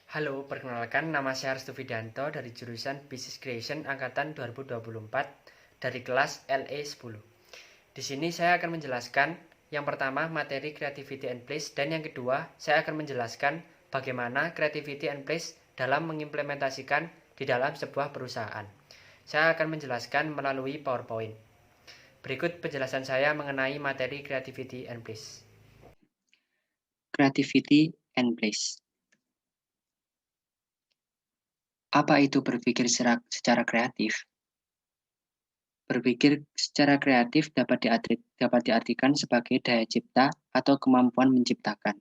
Halo, perkenalkan nama saya Restu Fidanto dari jurusan Business Creation angkatan 2024 dari kelas LE10. Di sini saya akan menjelaskan yang pertama materi Creativity and Place dan yang kedua saya akan menjelaskan bagaimana Creativity and Place dalam mengimplementasikan di dalam sebuah perusahaan. Saya akan menjelaskan melalui PowerPoint. Berikut penjelasan saya mengenai materi Creativity and Place. Creativity and Place. Apa itu berpikir secara kreatif? Berpikir secara kreatif dapat diartikan sebagai daya cipta atau kemampuan menciptakan.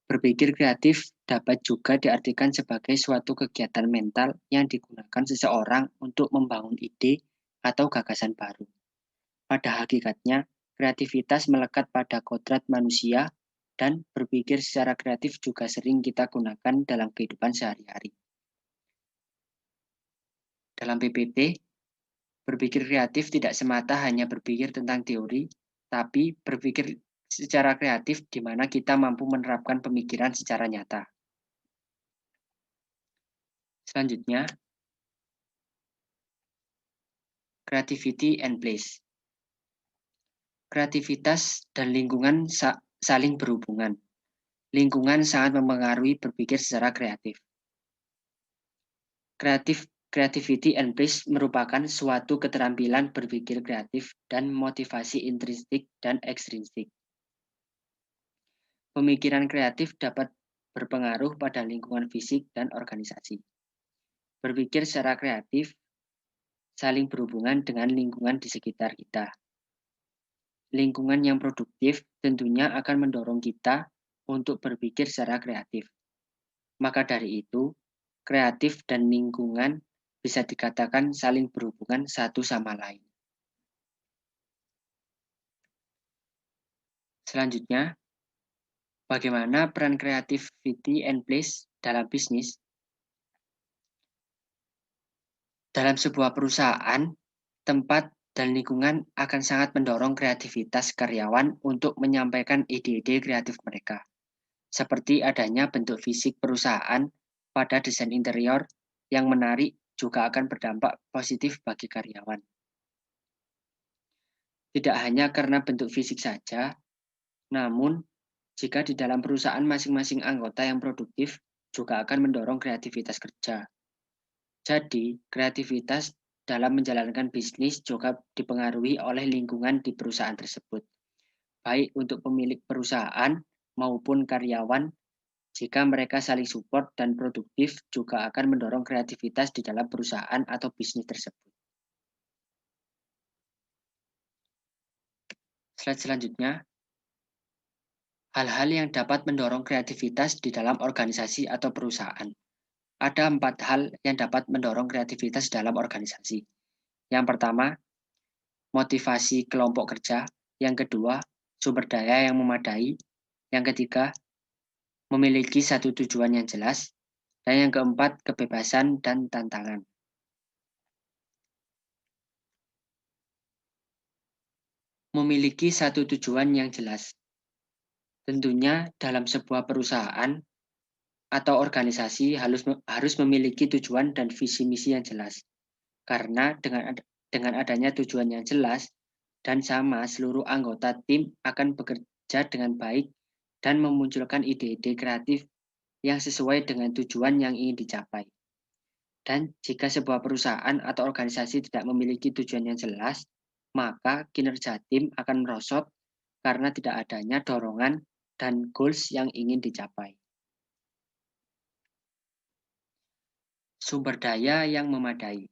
Berpikir kreatif dapat juga diartikan sebagai suatu kegiatan mental yang digunakan seseorang untuk membangun ide atau gagasan baru. Pada hakikatnya, kreativitas melekat pada kodrat manusia dan berpikir secara kreatif juga sering kita gunakan dalam kehidupan sehari-hari. Dalam PPT, berpikir kreatif tidak semata hanya berpikir tentang teori, tapi berpikir secara kreatif di mana kita mampu menerapkan pemikiran secara nyata. Selanjutnya, creativity and place. Kreativitas dan lingkungan saling berhubungan. Lingkungan sangat mempengaruhi berpikir secara kreatif. Creativity and place merupakan suatu keterampilan berpikir kreatif dan motivasi intrinsik dan ekstrinsik. Pemikiran kreatif dapat berpengaruh pada lingkungan fisik dan organisasi. Berpikir secara kreatif saling berhubungan dengan lingkungan di sekitar kita. Lingkungan yang produktif tentunya akan mendorong kita untuk berpikir secara kreatif. Maka dari itu, kreatif dan lingkungan bisa dikatakan saling berhubungan satu sama lain. Selanjutnya, bagaimana peran creativity and place dalam bisnis? Dalam sebuah perusahaan, tempat dan lingkungan akan sangat mendorong kreativitas karyawan untuk menyampaikan ide-ide kreatif mereka, seperti adanya bentuk fisik perusahaan pada desain interior yang menarik juga akan berdampak positif bagi karyawan. Tidak hanya karena bentuk fisik saja, namun jika di dalam perusahaan masing-masing anggota yang produktif juga akan mendorong kreativitas kerja. Jadi, kreativitas dalam menjalankan bisnis juga dipengaruhi oleh lingkungan di perusahaan tersebut, baik untuk pemilik perusahaan maupun karyawan. Jika mereka saling support dan produktif, juga akan mendorong kreativitas di dalam perusahaan atau bisnis tersebut. Slide selanjutnya, hal-hal yang dapat mendorong kreativitas di dalam organisasi atau perusahaan. Ada 4 hal yang dapat mendorong kreativitas dalam organisasi. Yang pertama, motivasi kelompok kerja. Yang kedua, sumber daya yang memadai. Yang ketiga, memiliki satu tujuan yang jelas. Dan yang keempat, kebebasan dan tantangan. Memiliki satu tujuan yang jelas. Tentunya dalam sebuah perusahaan atau organisasi harus memiliki tujuan dan visi misi yang jelas. Karena dengan adanya tujuan yang jelas dan sama, seluruh anggota tim akan bekerja dengan baik dan memunculkan ide-ide kreatif yang sesuai dengan tujuan yang ingin dicapai. Dan jika sebuah perusahaan atau organisasi tidak memiliki tujuan yang jelas, maka kinerja tim akan merosot karena tidak adanya dorongan dan goals yang ingin dicapai. Sumber daya yang memadai.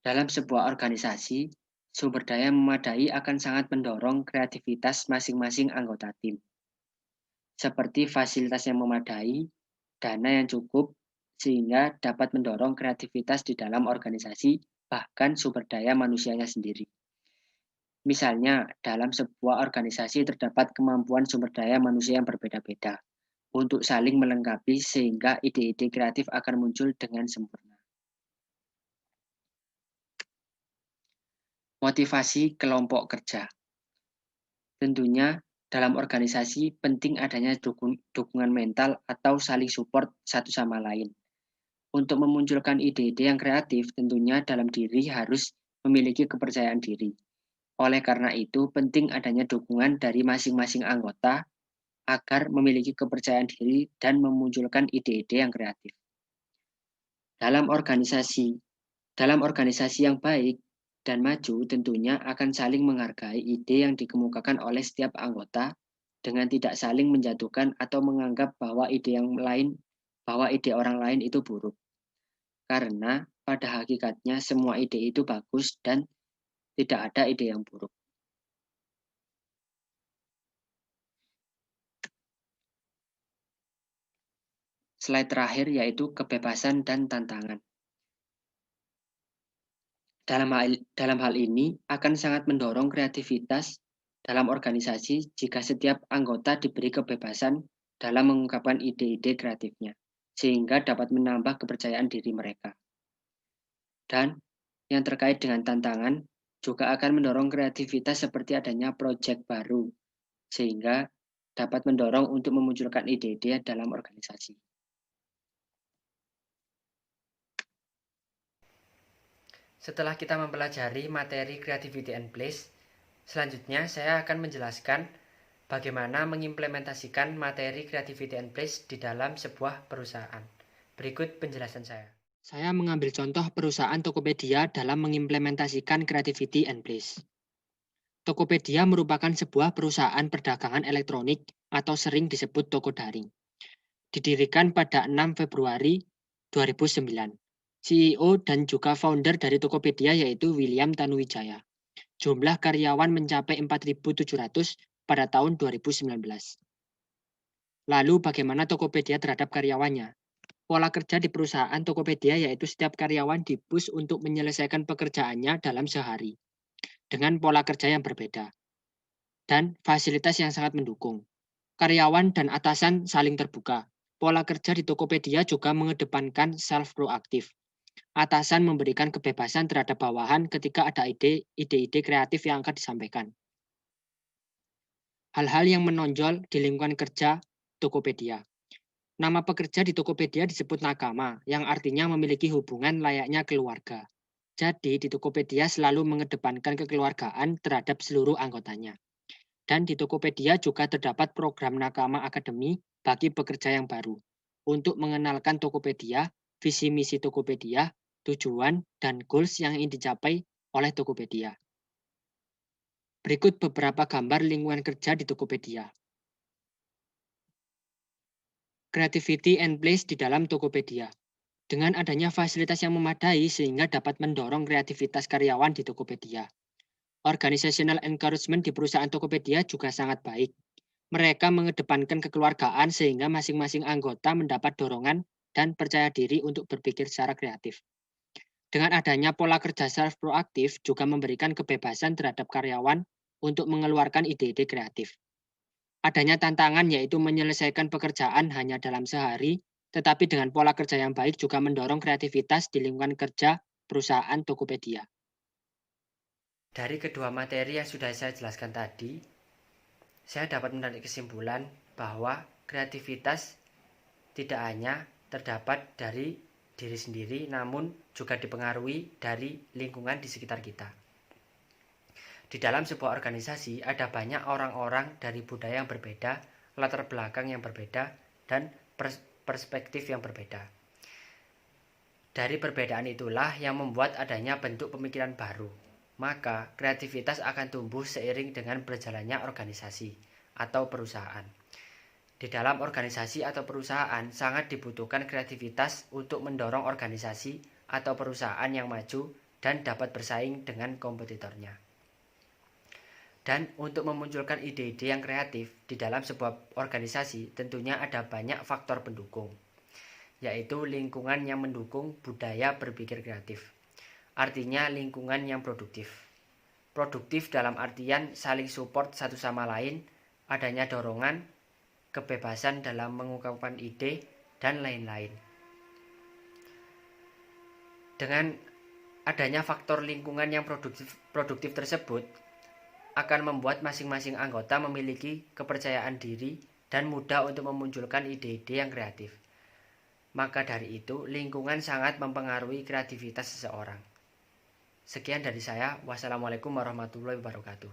Dalam sebuah organisasi, sumber daya memadai akan sangat mendorong kreativitas masing-masing anggota tim. Seperti fasilitas yang memadai, dana yang cukup, sehingga dapat mendorong kreativitas di dalam organisasi, bahkan sumber daya manusianya sendiri. Misalnya, dalam sebuah organisasi terdapat kemampuan sumber daya manusia yang berbeda-beda untuk saling melengkapi sehingga ide-ide kreatif akan muncul dengan sempurna. Motivasi kelompok kerja. Tentunya, Dalam organisasi penting adanya dukungan mental atau saling support satu sama lain. Untuk memunculkan ide-ide yang kreatif, tentunya dalam diri harus memiliki kepercayaan diri. Oleh karena itu, penting adanya dukungan dari masing-masing anggota agar memiliki kepercayaan diri dan memunculkan ide-ide yang kreatif. Dalam organisasi, dalam organisasi yang baik dan maju tentunya akan saling menghargai ide yang dikemukakan oleh setiap anggota dengan tidak saling menjatuhkan atau menganggap bahwa ide orang lain itu buruk. Karena pada hakikatnya semua ide itu bagus dan tidak ada ide yang buruk. Slide terakhir yaitu kebebasan dan tantangan. Dalam hal ini akan sangat mendorong kreativitas dalam organisasi jika setiap anggota diberi kebebasan dalam mengungkapkan ide-ide kreatifnya, sehingga dapat menambah kepercayaan diri mereka. Dan yang terkait dengan tantangan juga akan mendorong kreativitas seperti adanya proyek baru, sehingga dapat mendorong untuk memunculkan ide-ide dalam organisasi. Setelah kita mempelajari materi Creativity and Place, selanjutnya saya akan menjelaskan bagaimana mengimplementasikan materi Creativity and Place di dalam sebuah perusahaan. Berikut penjelasan saya. Saya mengambil contoh perusahaan Tokopedia dalam mengimplementasikan Creativity and Place. Tokopedia merupakan sebuah perusahaan perdagangan elektronik atau sering disebut toko daring. Didirikan pada 6 Februari 2009. CEO dan juga founder dari Tokopedia yaitu William Tanuwijaya. Jumlah karyawan mencapai 4.700 pada tahun 2019. Lalu bagaimana Tokopedia terhadap karyawannya? Pola kerja di perusahaan Tokopedia yaitu setiap karyawan di-push untuk menyelesaikan pekerjaannya dalam sehari dengan pola kerja yang berbeda dan fasilitas yang sangat mendukung. Karyawan dan atasan saling terbuka. Pola kerja di Tokopedia juga mengedepankan self-proaktif. Atasan memberikan kebebasan terhadap bawahan ketika ada ide-ide kreatif yang akan disampaikan. Hal-hal yang menonjol di lingkungan kerja Tokopedia. Nama pekerja di Tokopedia disebut nakama, yang artinya memiliki hubungan layaknya keluarga. Jadi di Tokopedia selalu mengedepankan kekeluargaan terhadap seluruh anggotanya. Dan di Tokopedia juga terdapat program Nakama Academy bagi pekerja yang baru untuk mengenalkan Tokopedia, visi misi Tokopedia, tujuan, dan goals yang ingin dicapai oleh Tokopedia. Berikut beberapa gambar lingkungan kerja di Tokopedia. Creativity and Place di dalam Tokopedia. Dengan adanya fasilitas yang memadai sehingga dapat mendorong kreativitas karyawan di Tokopedia. Organizational encouragement di perusahaan Tokopedia juga sangat baik. Mereka mengedepankan kekeluargaan sehingga masing-masing anggota mendapat dorongan dan percaya diri untuk berpikir secara kreatif. Dengan adanya pola kerja self-proaktif juga memberikan kebebasan terhadap karyawan untuk mengeluarkan ide-ide kreatif. Adanya tantangan yaitu menyelesaikan pekerjaan hanya dalam sehari, tetapi dengan pola kerja yang baik juga mendorong kreativitas di lingkungan kerja perusahaan Tokopedia. Dari kedua materi yang sudah saya jelaskan tadi, saya dapat menarik kesimpulan bahwa kreativitas tidak hanya terdapat dari diri sendiri, namun juga dipengaruhi dari lingkungan di sekitar kita. Di dalam sebuah organisasi ada banyak orang-orang dari budaya yang berbeda, latar belakang yang berbeda, dan perspektif yang berbeda. Dari perbedaan itulah yang membuat adanya bentuk pemikiran baru. Maka kreativitas akan tumbuh seiring dengan berjalannya organisasi atau perusahaan. Di dalam organisasi atau perusahaan sangat dibutuhkan kreativitas untuk mendorong organisasi atau perusahaan yang maju dan dapat bersaing dengan kompetitornya. Dan untuk memunculkan ide-ide yang kreatif di dalam sebuah organisasi tentunya ada banyak faktor pendukung, yaitu lingkungan yang mendukung budaya berpikir kreatif. Artinya lingkungan yang produktif. Produktif dalam artian saling support satu sama lain, adanya dorongan, kebebasan dalam mengungkapkan ide, dan lain-lain. Dengan adanya faktor lingkungan yang produktif tersebut, akan membuat masing-masing anggota memiliki kepercayaan diri dan mudah untuk memunculkan ide-ide yang kreatif. Maka dari itu, lingkungan sangat mempengaruhi kreativitas seseorang. Sekian dari saya. Wassalamualaikum warahmatullahi wabarakatuh.